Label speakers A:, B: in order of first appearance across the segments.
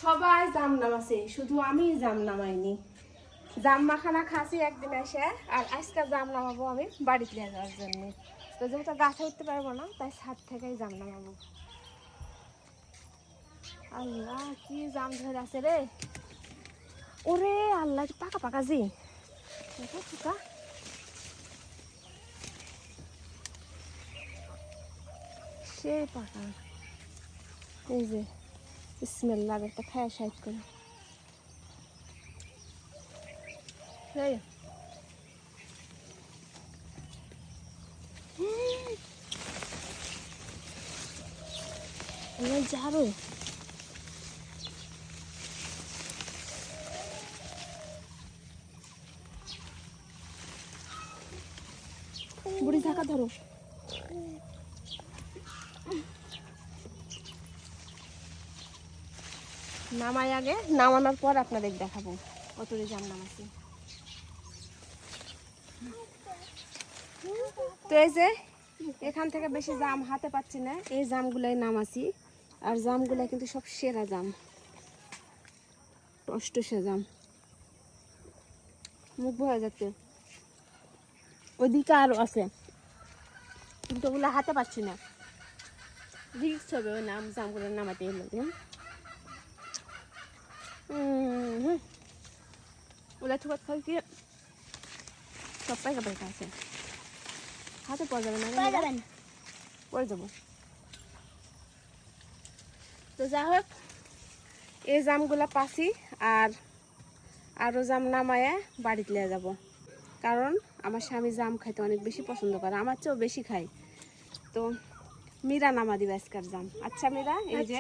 A: সবাই জাম নামাছে, শুধু আমি জাম নামাইনি। জাম মাখানা খাসি একদিন এসে, আর আজকে জাম নামাবো আমি বাড়িতে নিয়ে যাওয়ার জন্য। তো যেহেতু গাছে উঠতে পারবো না, তাই ছাদ থেকেই জাম নামাবো। আল্লাহ, কি জাম ধরে আছে রে! ওরে আল্লাহ, পাকা পাকা জি ফুকা। সেই পাকা। এই যে স্মেল লাগে, একটা খায় সাইড করে। ঝাড়ু বুড়ি ঢাকা ধরো। নামাই আগে, নামানোর পর আপনাদের দেখাবো কতটা জাম নামাচ্ছি। তো এই যে এখান থেকে বেশি জাম হাতে পাচ্ছি না, এই জামগুলাই নামাছি। আর জামগুলা কিন্তু সব সেরা জাম, টসটসে জাম, মুখ ভরে যাচ্ছে। ওইদিকে আরো আছে, কিন্তু ওগুলো হাতে পাচ্ছি না, রিক্স হবে ওই জামগুলো নামাতে এলো। ওলা ঠোকাত খাই কি সব পাইকা পাইকা আছে, হাতে পড়া যাবে না, পড়ে যাবো। তো যা হোক, এই জামগুলা পাসি আর আরও জাম নামায় বাড়িতে নিয়ে যাবো। কারণ আমার স্বামী জাম খাইতে অনেক বেশি পছন্দ করে, আমার চেয়েও বেশি খাই। তো মীরা নামা দিবে আজকার জাম। আচ্ছা মীরা, এই যে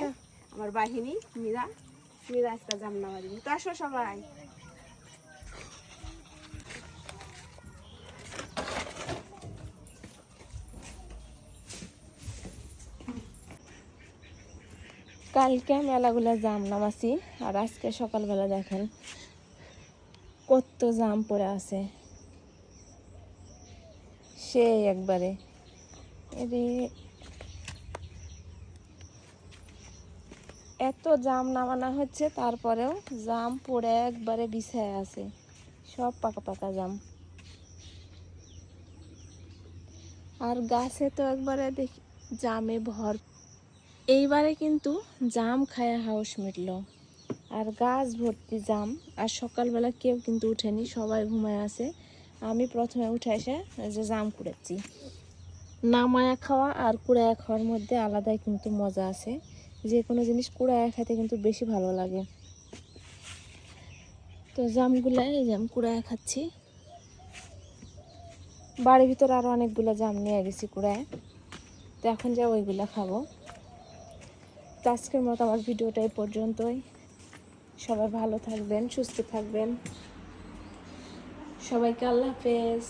A: আমার বাহিনী মীরা, মীরা আজকাল জাম নামা দিবে। তো আসো সবাই। কালকে মেলাগুলা জাম নামাছি, আর আজকে সকালবেলা দেখেন কত জাম পড়ে আছে, সে একবারে এত জাম নামানো হচ্ছে, তারপরেও জাম পড়ে একবারে বিছায় আছে, সব পাকা পাকা জাম। আর গাছে তো একবারে দেখি জামে ভর। এইবারে কিন্তু জাম খায়া হাউস মিটল, আর গাছ ভর্তি জাম। আর সকালবেলা কেউ কিন্তু উঠেনি, সবাই ঘুমায় আছে। আমি প্রথমে উঠে এসে যে জাম কুড়াচ্ছি। নামায়া খাওয়া আর কুড়ায়া খাওয়ার মধ্যে আলাদাই কিন্তু মজা আছে। যে কোনো জিনিস কুড়ায়া খেতে কিন্তু বেশি ভালো লাগে। তো জামগুলা এই জাম কুড়ায়া খাচ্ছি। বাড়ির ভিতরে আরও অনেকগুলো জাম নিয়ে গেছি কুড়ায়, তো এখন যা ওইগুলা খাবো। তো আজকের মতো আমার ভিডিওটা এই পর্যন্তই। সবাই ভালো থাকবেন, সুস্থ থাকবেন। সবাইকে আল্লাহ হাফেজ।